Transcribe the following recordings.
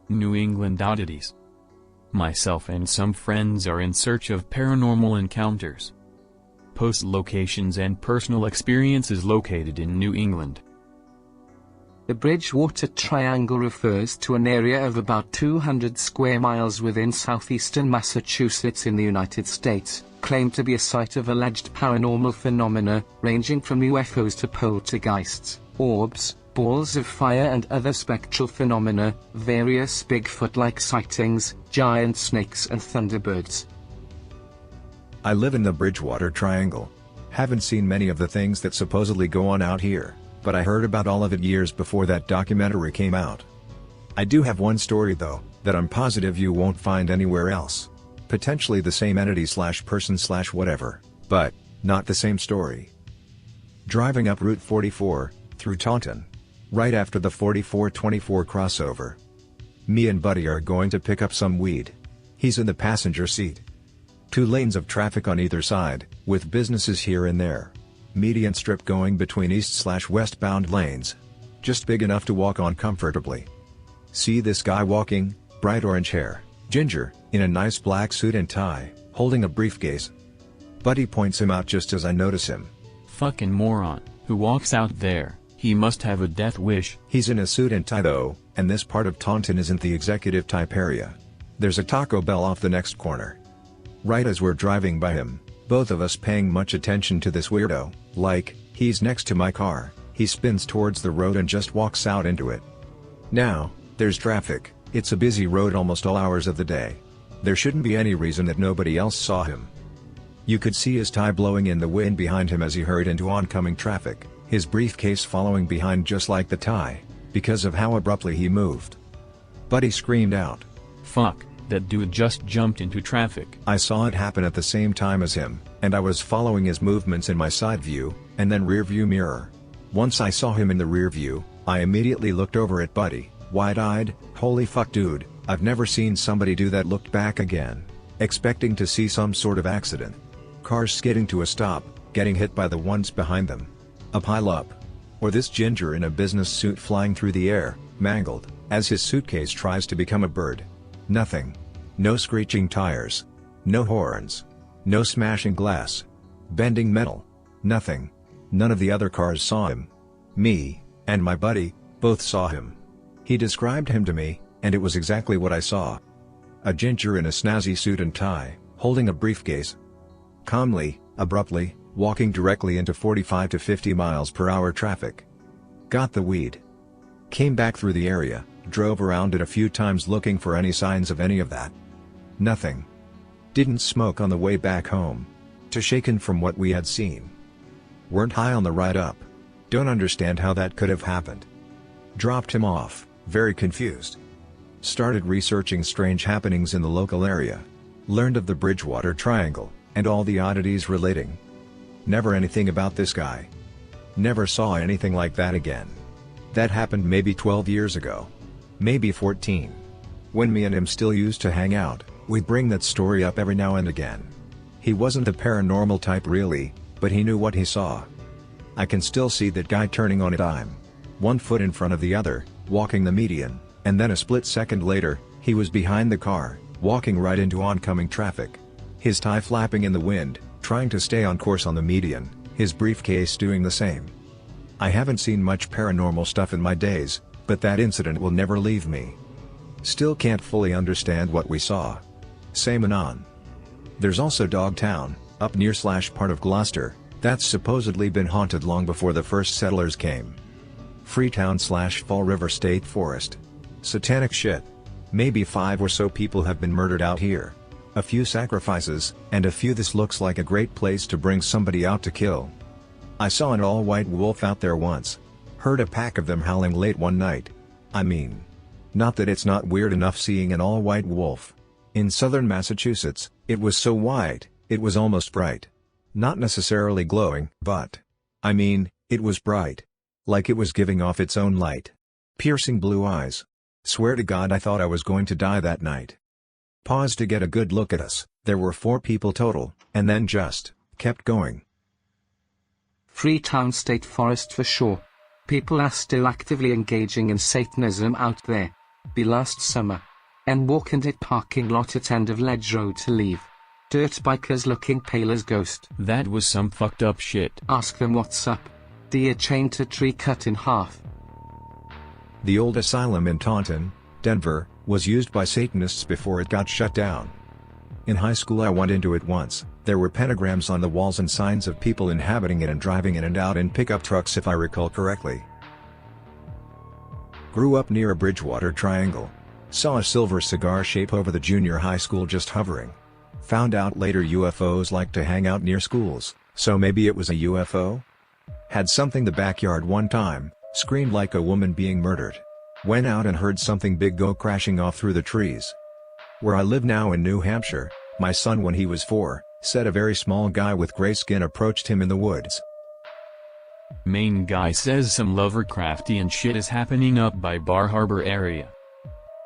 New England Oddities. Myself and some friends are in search of paranormal encounters. Post locations and personal experiences located in New England. The Bridgewater Triangle refers to an area of about 200 square miles within southeastern Massachusetts in the United States, claimed to be a site of alleged paranormal phenomena, ranging from UFOs to poltergeists, orbs, balls of fire and other spectral phenomena, various Bigfoot-like sightings, giant snakes and thunderbirds. I live in the Bridgewater Triangle. Haven't seen many of the things that supposedly go on out here, but I heard about all of it years before that documentary came out. I do have one story though, that I'm positive you won't find anywhere else. Potentially the same entity/person/whatever, but not the same story. Driving up Route 44, through Taunton. Right after the 44-24 crossover. Me and Buddy are going to pick up some weed. He's in the passenger seat. 2 lanes of traffic on either side, with businesses here and there. Median strip going between east/westbound lanes. Just big enough to walk on comfortably. See this guy walking, bright orange hair, ginger, in a nice black suit and tie, holding a briefcase. Buddy points him out just as I notice him. Fucking moron, who walks out there, he must have a death wish. He's in a suit and tie though, and this part of Taunton isn't the executive type area. There's a Taco Bell off the next corner. Right as we're driving by him, both of us paying much attention to this weirdo, like, he's next to my car, he spins towards the road and just walks out into it. Now, there's traffic, it's a busy road almost all hours of the day. There shouldn't be any reason that nobody else saw him. You could see his tie blowing in the wind behind him as he hurried into oncoming traffic, his briefcase following behind just like the tie, because of how abruptly he moved. Buddy screamed out. Fuck, that dude just jumped into traffic. I saw it happen at the same time as him, and I was following his movements in my side view, and then rear view mirror. Once I saw him in the rear view, I immediately looked over at Buddy, wide-eyed, holy fuck dude, I've never seen somebody do that. Looked back again, expecting to see some sort of accident. Cars skidding to a stop, getting hit by the ones behind them. A pile up. Or this ginger in a business suit flying through the air, mangled, as his suitcase tries to become a bird. Nothing. No screeching tires. No horns. No smashing glass. Bending metal. Nothing. None of the other cars saw him. Me, and my buddy, both saw him. He described him to me, and it was exactly what I saw. A ginger in a snazzy suit and tie, holding a briefcase. Calmly, abruptly, walking directly into 45 to 50 miles per hour traffic. Got the weed. Came back through the area, drove around it a few times looking for any signs of any of that. Nothing. Didn't smoke on the way back home. Too shaken from what we had seen. Weren't high on the ride up. Don't understand how that could have happened. Dropped him off, very confused. Started researching strange happenings in the local area. Learned of the Bridgewater Triangle, and all the oddities relating. Never anything about this guy. Never saw anything like that again. That happened maybe 12 years ago. Maybe 14. When me and him still used to hang out, we bring that story up every now and again. He wasn't the paranormal type really, but he knew what he saw. I can still see that guy turning on a dime. 1 foot in front of the other, walking the median, and then a split second later, he was behind the car, walking right into oncoming traffic. His tie flapping in the wind, trying to stay on course on the median, his briefcase doing the same. I haven't seen much paranormal stuff in my days, but that incident will never leave me. Still can't fully understand what we saw. Same anon. There's also Dogtown, up near / part of Gloucester, that's supposedly been haunted long before the first settlers came. Freetown / Fall River State Forest. Satanic shit. Maybe 5 or so people have been murdered out here. A few sacrifices, and a few this looks like a great place to bring somebody out to kill. I saw an all-white wolf out there once. Heard a pack of them howling late one night. I mean, not that it's not weird enough seeing an all-white wolf. In southern Massachusetts, it was so white, it was almost bright. Not necessarily glowing, but, I mean, it was bright. Like it was giving off its own light. Piercing blue eyes. Swear to God I thought I was going to die that night. Paused to get a good look at us, there were 4 people total, and then just kept going. Freetown State Forest for sure. People are still actively engaging in Satanism out there. Be last summer. And walk in it parking lot at end of ledge road to leave. Dirt bikers looking pale as ghost. That was some fucked up shit. Ask them what's up. Deer chained to tree cut in half. The old asylum in Taunton, Denver, was used by Satanists before it got shut down. In high school I went into it once. There were pentagrams on the walls and signs of people inhabiting it and driving in and out in pickup trucks if I recall correctly. Grew up near a Bridgewater Triangle. Saw a silver cigar shape over the junior high school just hovering. Found out later UFOs like to hang out near schools, so maybe it was a UFO? Had something the backyard one time, screamed like a woman being murdered. Went out and heard something big go crashing off through the trees. Where I live now in New Hampshire, my son when he was 4, said a very small guy with gray skin approached him in the woods. Main guy says some Lovecraftian shit is happening up by Bar Harbor area.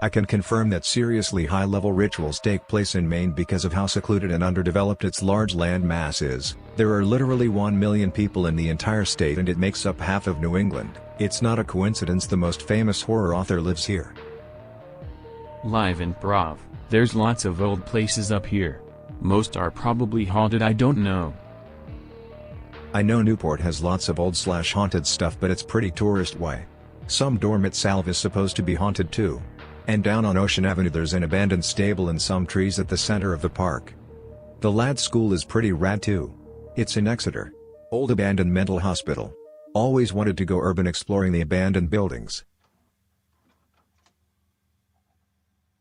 I can confirm that seriously high-level rituals take place in Maine because of how secluded and underdeveloped its large land mass is. There are literally 1 million people in the entire state and it makes up half of New England. It's not a coincidence the most famous horror author lives here. Live improv. There's lots of old places up here. Most are probably haunted, I don't know. I know Newport has lots of old/haunted stuff but it's pretty tourist way. Some dorm at Salve is supposed to be haunted too. And down on Ocean Avenue there's an abandoned stable and some trees at the center of the park. The lad school is pretty rad too. It's in Exeter. Old abandoned mental hospital. Always wanted to go urban exploring the abandoned buildings.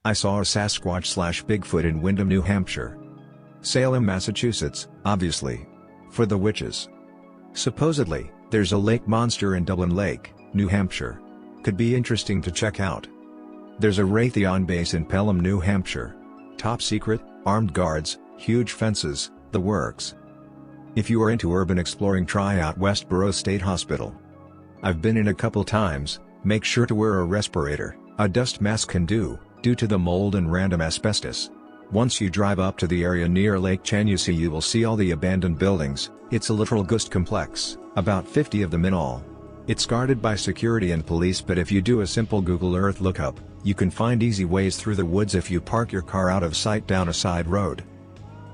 I saw a Sasquatch/Bigfoot in Windham, New Hampshire. Salem, Massachusetts, obviously. For the witches. Supposedly, there's a lake monster in Dublin Lake, New Hampshire. Could be interesting to check out. There's a Raytheon base in Pelham, New Hampshire. Top secret, armed guards, huge fences, the works. If you are into urban exploring, try out Westboro State Hospital. I've been in a couple times. Make sure to wear a respirator. A dust mask can do, due to the mold and random asbestos. Once you drive up to the area near Lake Chenusi you will see all the abandoned buildings. It's a literal ghost complex, about 50 of them in all. It's guarded by security and police, but if you do a simple Google Earth lookup, you can find easy ways through the woods if you park your car out of sight down a side road.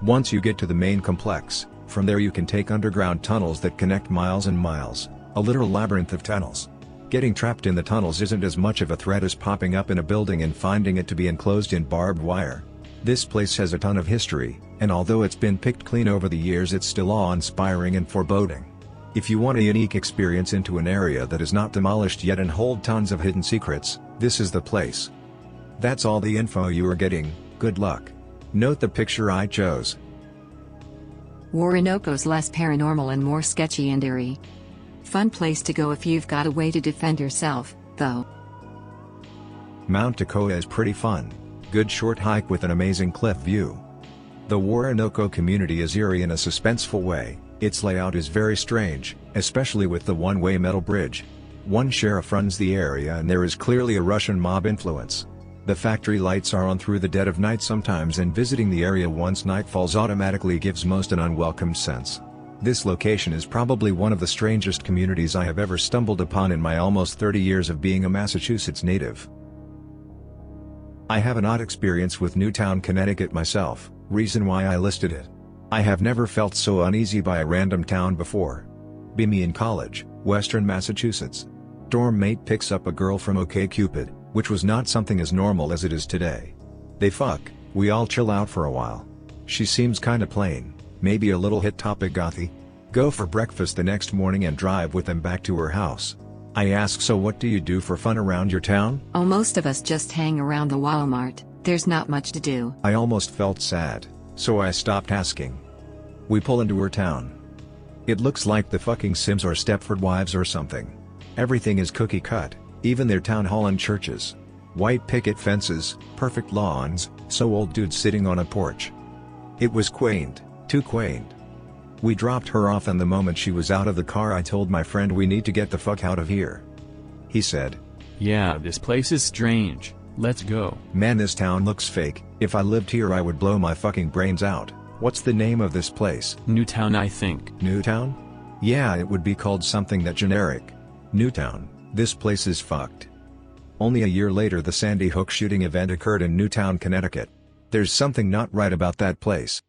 Once you get to the main complex, from there you can take underground tunnels that connect miles and miles, a literal labyrinth of tunnels. Getting trapped in the tunnels isn't as much of a threat as popping up in a building and finding it to be enclosed in barbed wire. This place has a ton of history, and although it's been picked clean over the years it's still awe-inspiring and foreboding. If you want a unique experience into an area that is not demolished yet and hold tons of hidden secrets, this is the place. That's all the info you are getting. Good luck. Note the picture I chose. Warrenoko's less paranormal and more sketchy and eerie. Fun place to go if you've got a way to defend yourself, though. Mount Toccoa is pretty fun. Good short hike with an amazing cliff view. The Warrenoko community is eerie in a suspenseful way. Its layout is very strange, especially with the one-way metal bridge. One sheriff runs the area and there is clearly a Russian mob influence. The factory lights are on through the dead of night sometimes, and visiting the area once night falls automatically gives most an unwelcome sense. This location is probably one of the strangest communities I have ever stumbled upon in my almost 30 years of being a Massachusetts native. I have an odd experience with Newtown, Connecticut myself, reason why I listed it. I have never felt so uneasy by a random town before. Be me in college, Western Massachusetts. Dorm mate picks up a girl from OkCupid, which was not something as normal as it is today. They fuck, we all chill out for a while. She seems kinda plain, maybe a little hit topic gothy. Go for breakfast the next morning and drive with them back to her house. I ask, so what do you do for fun around your town? Oh, most of us just hang around the Walmart. There's not much to do. I almost felt sad, so I stopped asking. We pull into her town. It looks like the fucking Sims or Stepford Wives or something. Everything is cookie cut, even their town hall and churches. White picket fences, perfect lawns, so old dudes sitting on a porch. It was quaint, too quaint. We dropped her off, and the moment she was out of the car I told my friend we need to get the fuck out of here. He said, "Yeah, this place is strange, let's go." Man, this town looks fake. If I lived here I would blow my fucking brains out. What's the name of this place? Newtown, I think. Newtown? Yeah, it would be called something that generic. Newtown, this place is fucked. Only a year later the Sandy Hook shooting event occurred in Newtown, Connecticut. There's something not right about that place.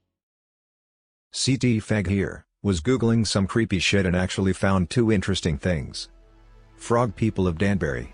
CT Fag here was googling some creepy shit and actually found two interesting things. Frog people of Danbury.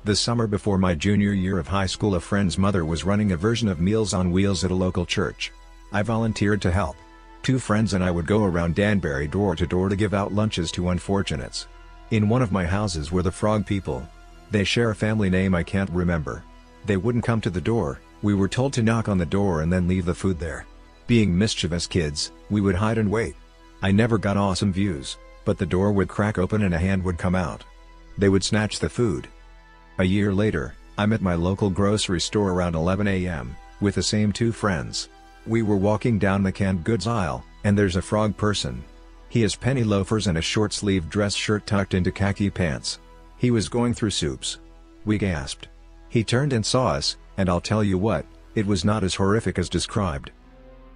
The summer before my junior year of high school, a friend's mother was running a version of Meals on Wheels at a local church. I volunteered to help. Two friends and I would go around Danbury door to door to give out lunches to unfortunates. In one of my houses were the Frog people. They share a family name I can't remember. They wouldn't come to the door, we were told to knock on the door and then leave the food there. Being mischievous kids, we would hide and wait. I never got awesome views, but the door would crack open and a hand would come out. They would snatch the food. A year later, I'm at my local grocery store around 11 a.m., with the same two friends. We were walking down the canned goods aisle, and there's a frog person. He has penny loafers and a short-sleeved dress shirt tucked into khaki pants. He was going through soups. We gasped. He turned and saw us, and I'll tell you what, it was not as horrific as described.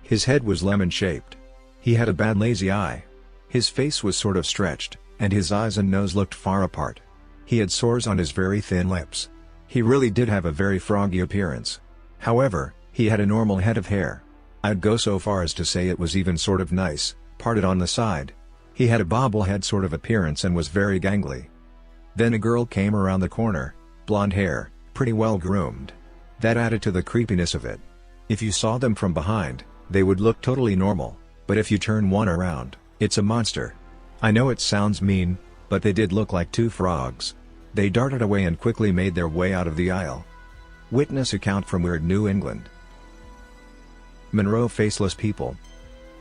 His head was lemon-shaped. He had a bad lazy eye. His face was sort of stretched, and his eyes and nose looked far apart. He had sores on his very thin lips. He really did have a very froggy appearance. However, he had a normal head of hair. I'd go so far as to say it was even sort of nice, parted on the side. He had a bobblehead sort of appearance and was very gangly. Then a girl came around the corner, blonde hair, pretty well groomed. That added to the creepiness of it. If you saw them from behind, they would look totally normal, but if you turn one around, it's a monster. I know it sounds mean, but they did look like two frogs. They darted away and quickly made their way out of the aisle. Witness account from Weird New England. Monroe faceless people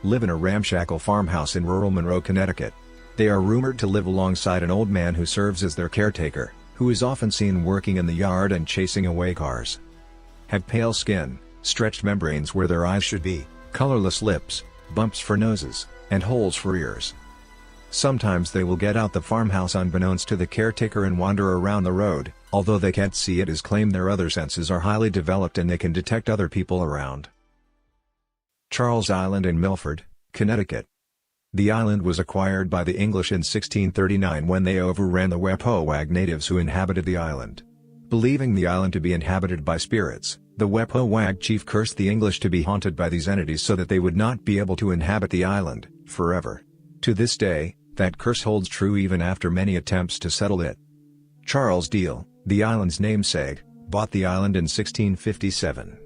live in a ramshackle farmhouse in rural Monroe, Connecticut. They are rumored to live alongside an old man who serves as their caretaker, who is often seen working in the yard and chasing away cars. Have pale skin, stretched membranes where their eyes should be, colorless lips, bumps for noses, and holes for ears. Sometimes they will get out the farmhouse unbeknownst to the caretaker and wander around the road, although they can't see it is claimed their other senses are highly developed and they can detect other people around. Charles Island in Milford, Connecticut. The island was acquired by the English in 1639 when they overran the Wampanoag natives who inhabited the island. Believing the island to be inhabited by spirits, the Wampanoag chief cursed the English to be haunted by these entities so that they would not be able to inhabit the island forever. To this day, that curse holds true even after many attempts to settle it. Charles Deal, the island's namesake, bought the island in 1657.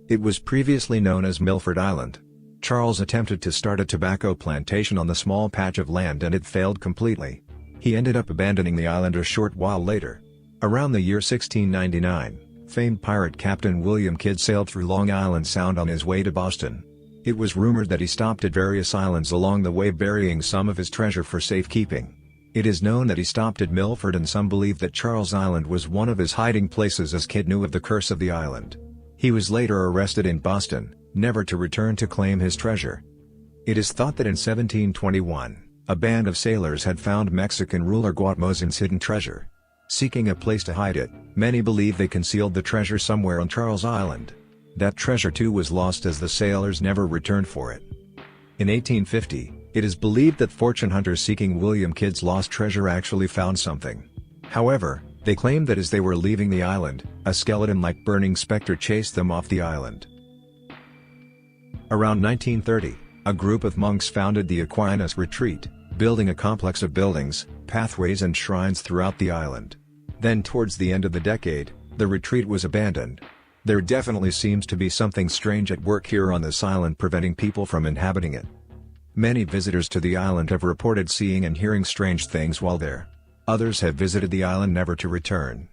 It was previously known as Milford Island. Charles attempted to start a tobacco plantation on the small patch of land and it failed completely. He ended up abandoning the island a short while later. Around the year 1699, famed pirate Captain William Kidd sailed through Long Island Sound on his way to Boston. It was rumored that he stopped at various islands along the way burying some of his treasure for safekeeping. It is known that he stopped at Milford and some believe that Charles Island was one of his hiding places as Kidd knew of the curse of the island. He was later arrested in Boston, never to return to claim his treasure. It is thought that in 1721, a band of sailors had found Mexican ruler Cuauhtémoc's hidden treasure. Seeking a place to hide it, many believe they concealed the treasure somewhere on Charles Island. That treasure too was lost as the sailors never returned for it. In 1850, it is believed that fortune hunters seeking William Kidd's lost treasure actually found something. However, they claimed that as they were leaving the island, a skeleton-like burning specter chased them off the island. Around 1930, a group of monks founded the Aquinas Retreat, building a complex of buildings, pathways and shrines throughout the island. Then towards the end of the decade, the retreat was abandoned. There definitely seems to be something strange at work here on this island preventing people from inhabiting it. Many visitors to the island have reported seeing and hearing strange things while there. Others have visited the island never to return.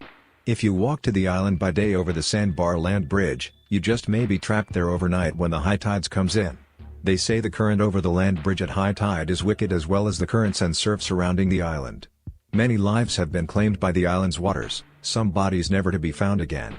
If you walk to the island by day over the Sandbar Land Bridge, you just may be trapped there overnight when the high tides comes in. They say the current over the land bridge at high tide is wicked as well as the currents and surf surrounding the island. Many lives have been claimed by the island's waters, some bodies never to be found again.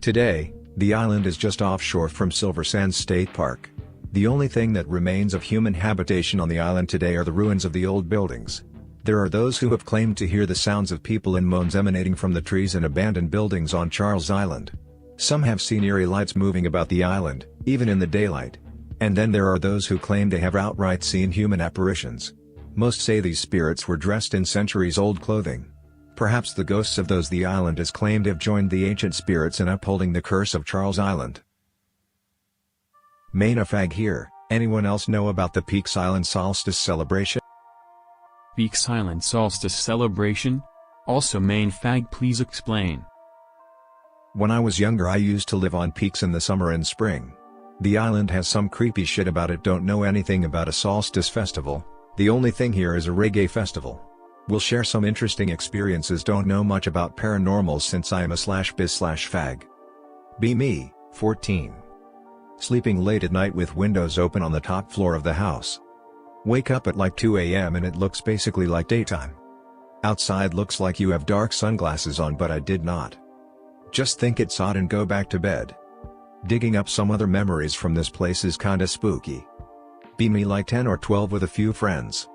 Today, the island is just offshore from Silver Sands State Park. The only thing that remains of human habitation on the island today are the ruins of the old buildings. There are those who have claimed to hear the sounds of people and moans emanating from the trees and abandoned buildings on Charles Island. Some have seen eerie lights moving about the island, even in the daylight. And then there are those who claim they have outright seen human apparitions. Most say these spirits were dressed in centuries-old clothing. Perhaps the ghosts of those the island has claimed have joined the ancient spirits in upholding the curse of Charles Island. Main a fag here. Anyone else know about the Peaks Island solstice celebration? Peaks Island solstice celebration? Also main fag, please explain. When I was younger I used to live on Peaks in the summer and spring. The island has some creepy shit about it. Don't know anything about a solstice festival. The only thing here is a reggae festival. We'll share some interesting experiences. Don't know much about paranormal since I am a /biz/fag. Be me, 14. Sleeping late at night with windows open on the top floor of the house. Wake up at like 2 a.m. and it looks basically like daytime. Outside looks like you have dark sunglasses on, but I did not. Just think it's odd and go back to bed. Digging up some other memories from this place is kinda spooky. Be me like 10 or 12 with a few friends.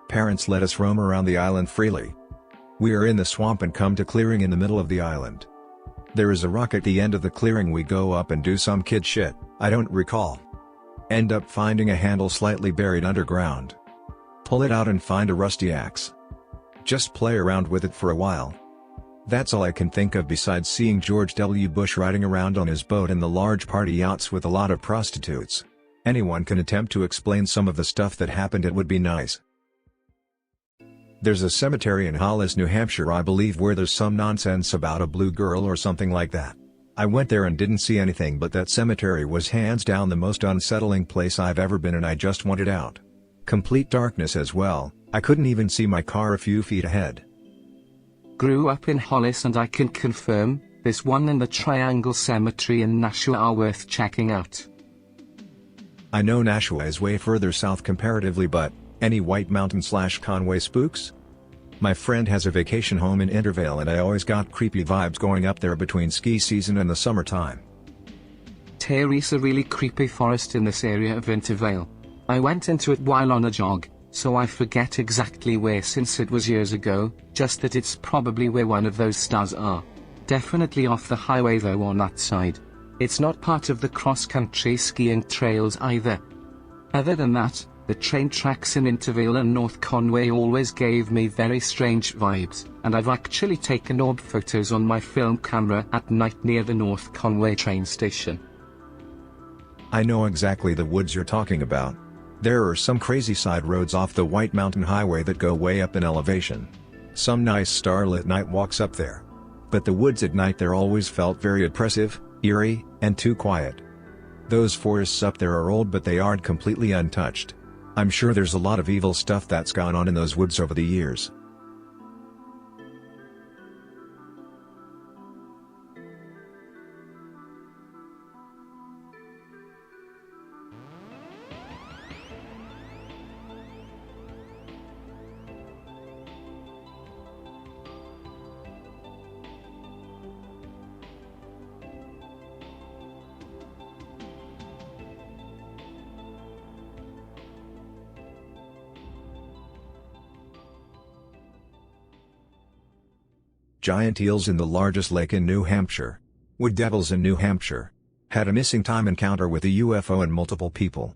Parents let us roam around the island freely. We are in the swamp and come to clearing in the middle of the island. There is a rock at the end of the clearing. We go up and do some kid shit, I don't recall. End up finding a handle slightly buried underground. Pull it out and find a rusty axe. Just play around with it for a while. That's all I can think of besides seeing George W. Bush riding around on his boat and the large party yachts with a lot of prostitutes. Anyone can attempt to explain some of the stuff that happened, it would be nice. There's a cemetery in Hollis, New Hampshire I believe, where there's some nonsense about a blue girl or something like that. I went there and didn't see anything, but that cemetery was hands down the most unsettling place I've ever been and I just wanted out. Complete darkness as well, I couldn't even see my car a few feet ahead. Grew up in Hollis and I can confirm, this one and the Triangle Cemetery in Nashua are worth checking out. I know Nashua is way further south comparatively, but any White Mountain/Conway spooks? My friend has a vacation home in Intervale and I always got creepy vibes going up there between ski season and the summertime. There's a really creepy forest in this area of Intervale. I went into it while on a jog, so I forget exactly where since it was years ago, just that it's probably where one of those stars are. Definitely off the highway though on that side. It's not part of the cross-country skiing trails either. Other than that, the train tracks in Intervale and North Conway always gave me very strange vibes, and I've actually taken orb photos on my film camera at night near the North Conway train station. I know exactly the woods you're talking about. There are some crazy side roads off the White Mountain Highway that go way up in elevation. Some nice starlit night walks up there. But the woods at night there always felt very oppressive, eerie, and too quiet. Those forests up there are old but they aren't completely untouched. I'm sure there's a lot of evil stuff that's gone on in those woods over the years. Giant eels in the largest lake in New Hampshire. Wood devils in New Hampshire. Had a missing time encounter with a UFO and multiple people.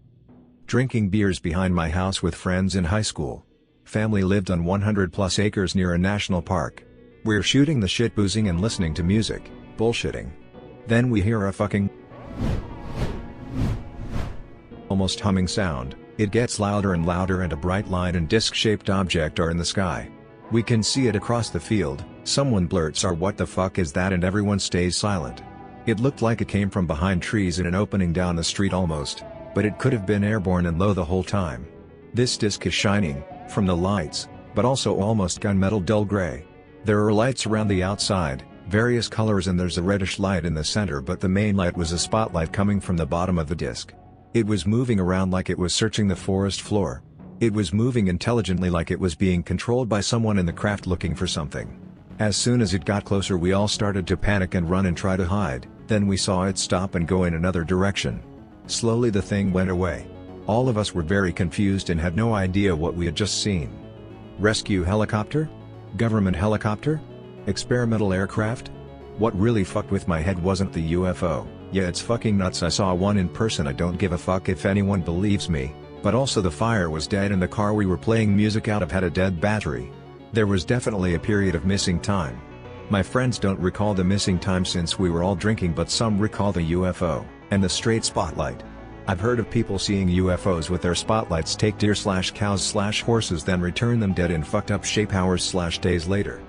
Drinking beers behind my house with friends in high school. Family lived on 100+ acres near a national park. We're shooting the shit, boozing and listening to music, bullshitting. Then we hear a fucking almost humming sound. It gets louder and louder and a bright line and disc-shaped object are in the sky. We can see it across the field. Someone blurts out, "What the fuck is that?" and everyone stays silent. It looked like it came from behind trees in an opening down the street almost, but it could have been airborne and low the whole time. This disc is shining, from the lights, but also almost gunmetal dull gray. There are lights around the outside, various colors, and there's a reddish light in the center, but the main light was a spotlight coming from the bottom of the disc. It was moving around like it was searching the forest floor. It was moving intelligently like it was being controlled by someone in the craft looking for something. As soon as it got closer we all started to panic and run and try to hide, then we saw it stop and go in another direction. Slowly the thing went away. All of us were very confused and had no idea what we had just seen. Rescue helicopter? Government helicopter? Experimental aircraft? What really fucked with my head wasn't the UFO, yeah it's fucking nuts, I saw one in person, I don't give a fuck if anyone believes me, but also the fire was dead and the car we were playing music out of had a dead battery. There was definitely a period of missing time. My friends don't recall the missing time since we were all drinking, but some recall the UFO, and the straight spotlight. I've heard of people seeing UFOs with their spotlights take deer/cows/horses then return them dead in fucked up shape hours/days later.